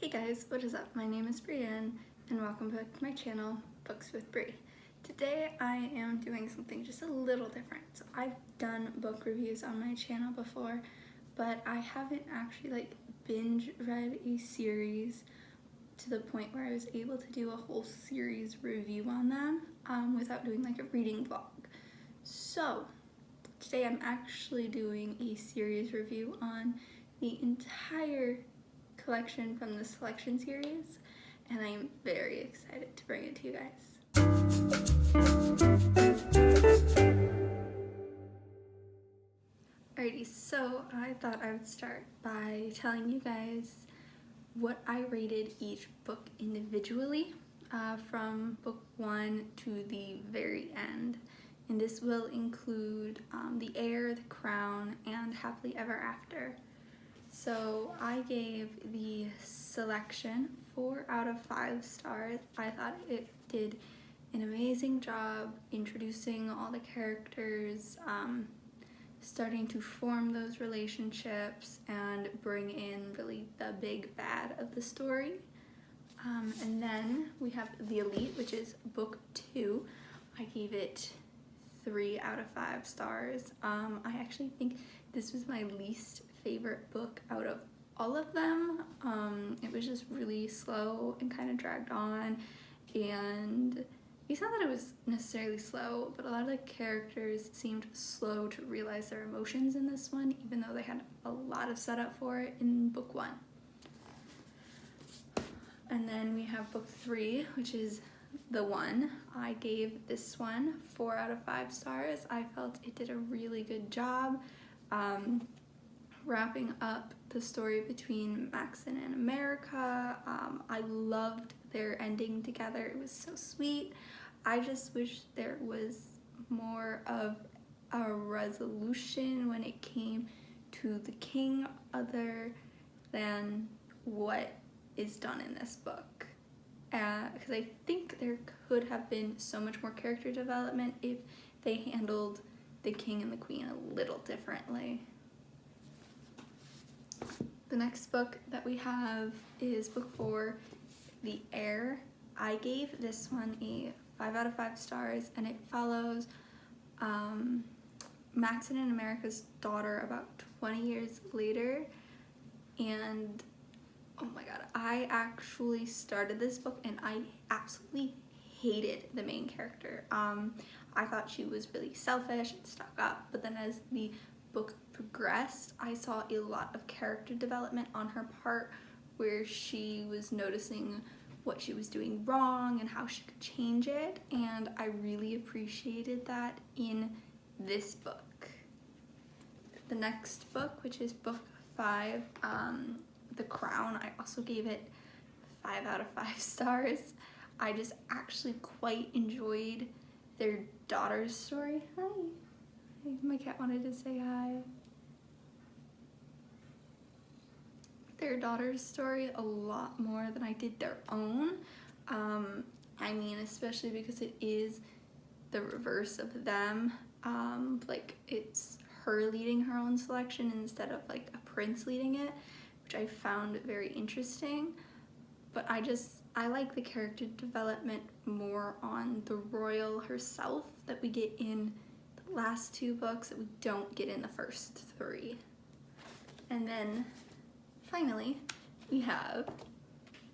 Hey guys, what is up? My name is Brienne and welcome back to my channel, Books with Bri. Today I am doing something just a little different. So I've done book reviews on my channel before, but I haven't actually binge read a series to the point where I was able to do a whole series review on them without doing a reading vlog. So today I'm actually doing a series review on the entire collection from the Selection series, and I am very excited to bring it to you guys. Alrighty, so I thought I would start by telling you guys what I rated each book individually from book 1 to the very end. And this will include The Heir, The Crown, and Happily Ever After. So I gave the Selection 4 out of 5 stars. I thought it did an amazing job introducing all the characters, starting to form those relationships and bring in really the big bad of the story. And then we have The Elite, which is book 2. I gave it 3 out of 5 stars. I actually think this was my least favorite book out of all of them. It was just really slow and kind of dragged on, and it's not that it was necessarily slow, but a lot of the characters seemed slow to realize their emotions in this one, even though they had a lot of setup for it in book 1. And then we have book 3, which is The One. I gave this one 4 out of 5 stars. I felt it did a really good job wrapping up the story between Maxon and America. I loved their ending together. It was so sweet. I just wish there was more of a resolution when it came to the king other than what is done in this book. Because I think there could have been so much more character development if they handled the king and the queen a little differently. The next book that we have is book 4, The Heir. I gave this one a 5 out of 5 stars, and it follows Maxon and America's daughter about 20 years later. And oh my god, I actually started this book and I absolutely hated the main character. I thought she was really selfish and stuck up, but then as the book progressed, I saw a lot of character development on her part, where she was noticing what she was doing wrong and how she could change it, and I really appreciated that in this book. The next book, which is book 5, The Crown, I also gave it 5 out of 5 stars. I just actually quite enjoyed their daughter's story. Hi. My cat wanted to say hi. Their daughter's story a lot more than I did their own. I mean, especially because it is the reverse of them. It's her leading her own selection instead of a prince leading it, which I found very interesting. But I like the character development more on the royal herself that we get in the last 2 books that we don't get in the first 3. And then finally we have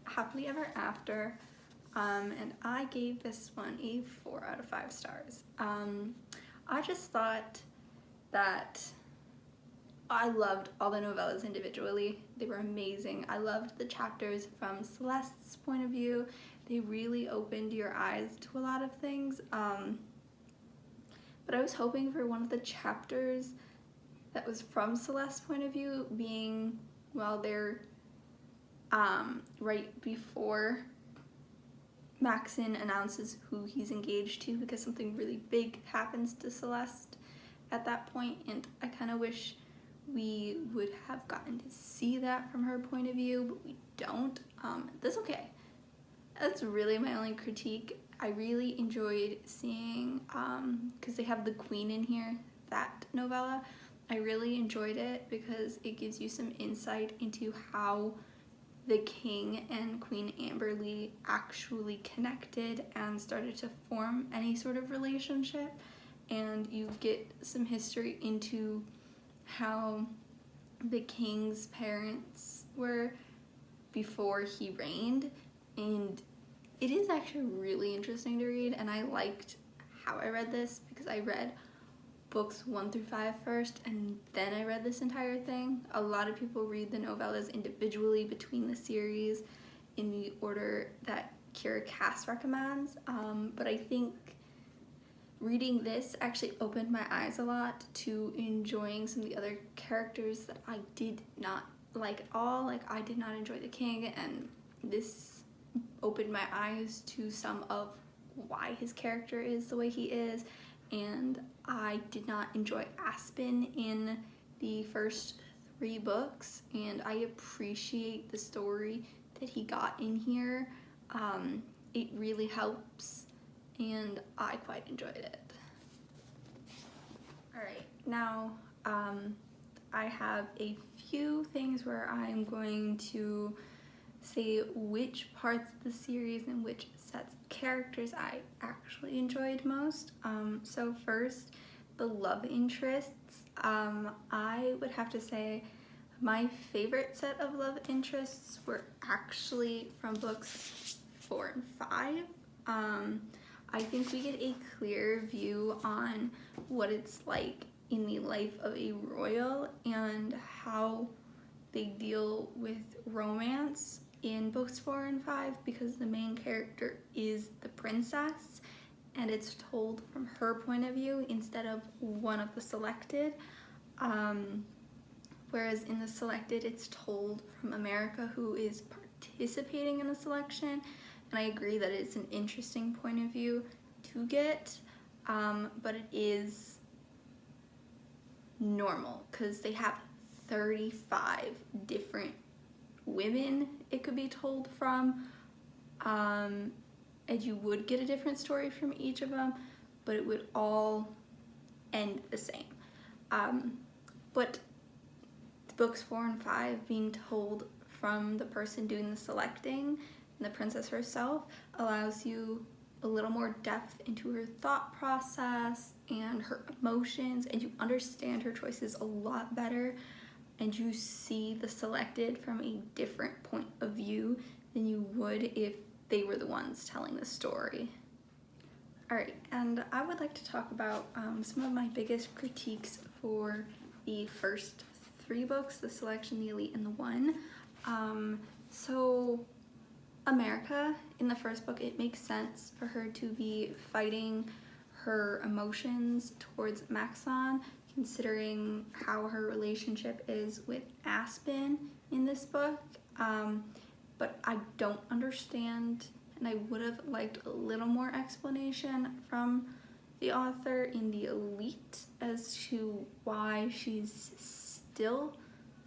Happily Ever After, and I gave this one a 4 out of 5 stars. I just thought that I loved all the novellas individually. They were amazing. I loved the chapters from Celeste's point of view. They really opened your eyes to a lot of things. But I was hoping for one of the chapters that was from Celeste's point of view being while they're right before Maxon announces who he's engaged to, because something really big happens to Celeste at that point, and I kind of wish we would have gotten to see that from her point of view, but we don't. That's okay. That's really my only critique. I really enjoyed seeing, because they have the queen in here, that novella. I really enjoyed it because it gives you some insight into how the king and Queen Amberly actually connected and started to form any sort of relationship, and you get some history into how the king's parents were before he reigned, and it is actually really interesting to read, and I liked how I read this because I read books 1 through 5 first, and then I read this entire thing. A lot of people read the novellas individually between the series in the order that Kiera Cass recommends, but I think reading this actually opened my eyes a lot to enjoying some of the other characters that I did not like at all. Like, I did not enjoy the king, and this opened my eyes to some of why his character is the way he is. And I did not enjoy Aspen in the first 3 books, and I appreciate the story that he got in here. It really helps, and I quite enjoyed it. Alright, now I have a few things where I'm going to say which parts of the series and which sets of characters I actually enjoyed most. So first, the love interests. I would have to say my favorite set of love interests were actually from books 4 and 5. I think we get a clear view on what it's like in the life of a royal and how they deal with romance in books 4 and 5, because the main character is the princess and it's told from her point of view instead of one of the selected. Whereas in the selected, it's told from America, who is participating in the selection. And I agree that it's an interesting point of view to get, but it is normal because they have 35 different women it could be told from, and you would get a different story from each of them, but it would all end the same. But books 4 and 5 being told from the person doing the selecting, and the princess herself, allows you a little more depth into her thought process and her emotions, and you understand her choices a lot better, and you see the selected from a different point of view than you would if they were the ones telling the story. Alright, and I would like to talk about some of my biggest critiques for the first 3 books, The Selection, The Elite, and The One. So America, in the first book, it makes sense for her to be fighting her emotions towards Maxon, considering how her relationship is with Aspen in this book. But I don't understand, and I would have liked a little more explanation from the author in The Elite as to why she's still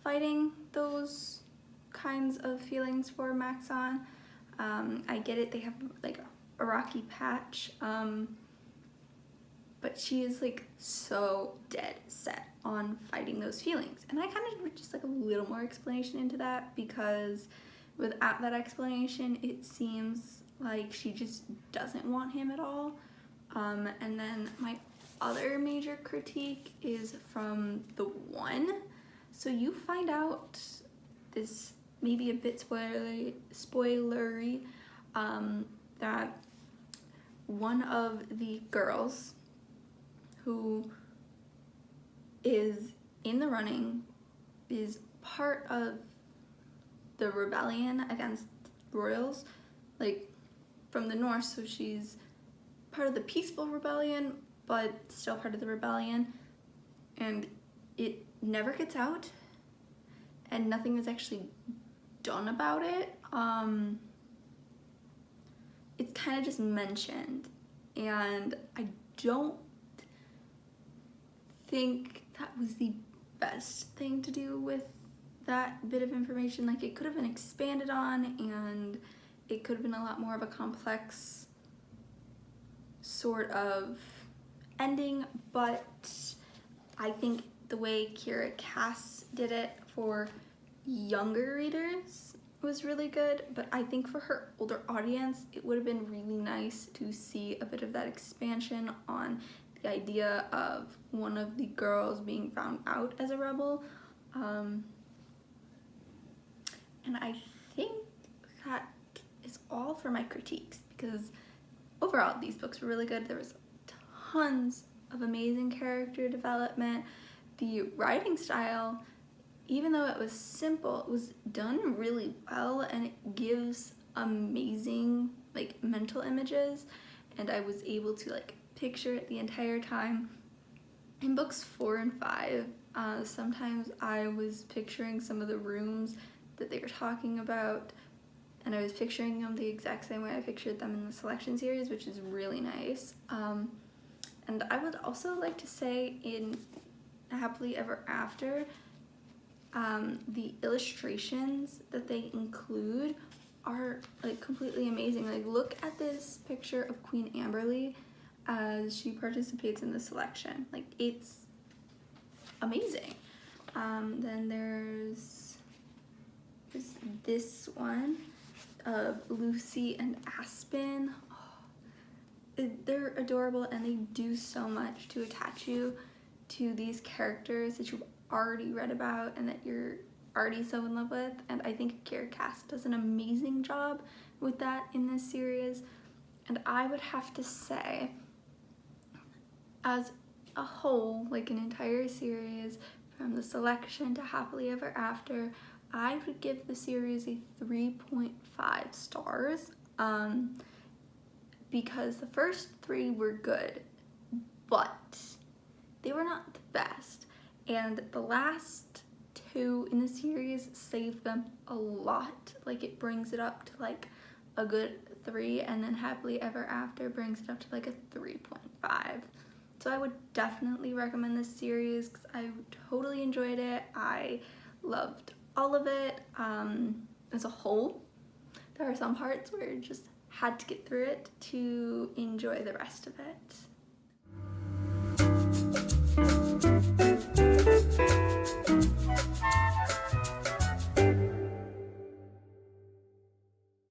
fighting those kinds of feelings for Maxon. I get it, they have like a rocky patch, but she is like so dead set on fighting those feelings. And I kind of would just like a little more explanation into that, because without that explanation, it seems like she just doesn't want him at all. And then my other major critique is from The One. So you find out, this maybe a bit spoilery, that one of the girls who is in the running is part of the rebellion against royals, like from the north, so she's part of the peaceful rebellion but still part of the rebellion, and it never gets out and nothing is actually done about it. It's kind of just mentioned, and I don't think that was the best thing to do with that bit of information. Like, it could have been expanded on, and it could have been a lot more of a complex sort of ending, but I think the way Kiera Cass did it for younger readers was really good, but I think for her older audience, it would have been really nice to see a bit of that expansion on the idea of one of the girls being found out as a rebel. And I think that is all for my critiques, because overall these books were really good. There was tons of amazing character development. The writing style, even though it was simple, it was done really well, and it gives amazing like mental images, and I was able to like picture it the entire time. In books 4 and 5, sometimes I was picturing some of the rooms that they were talking about, and I was picturing them the exact same way I pictured them in the selection series, which is really nice. And I would also like to say in Happily Ever After, the illustrations that they include are like completely amazing. Like, look at this picture of Queen Amberly as she participates in the selection. Like, it's amazing. Then there's this one of Lucy and Aspen. Oh, they're adorable, and they do so much to attach you to these characters that you've already read about and that you're already so in love with. And I think Kiera does an amazing job with that in this series. And I would have to say, as a whole, like an entire series from the selection to Happily Ever After, I would give the series a 3.5 stars, because the first 3 were good, but they were not the best, and the last 2 in the series save them a lot. Like, it brings it up to like a good 3, and then Happily Ever After brings it up to like a 3.5. So I would definitely recommend this series because I totally enjoyed it. I loved all of it. As a whole, there are some parts where I just had to get through it to enjoy the rest of it.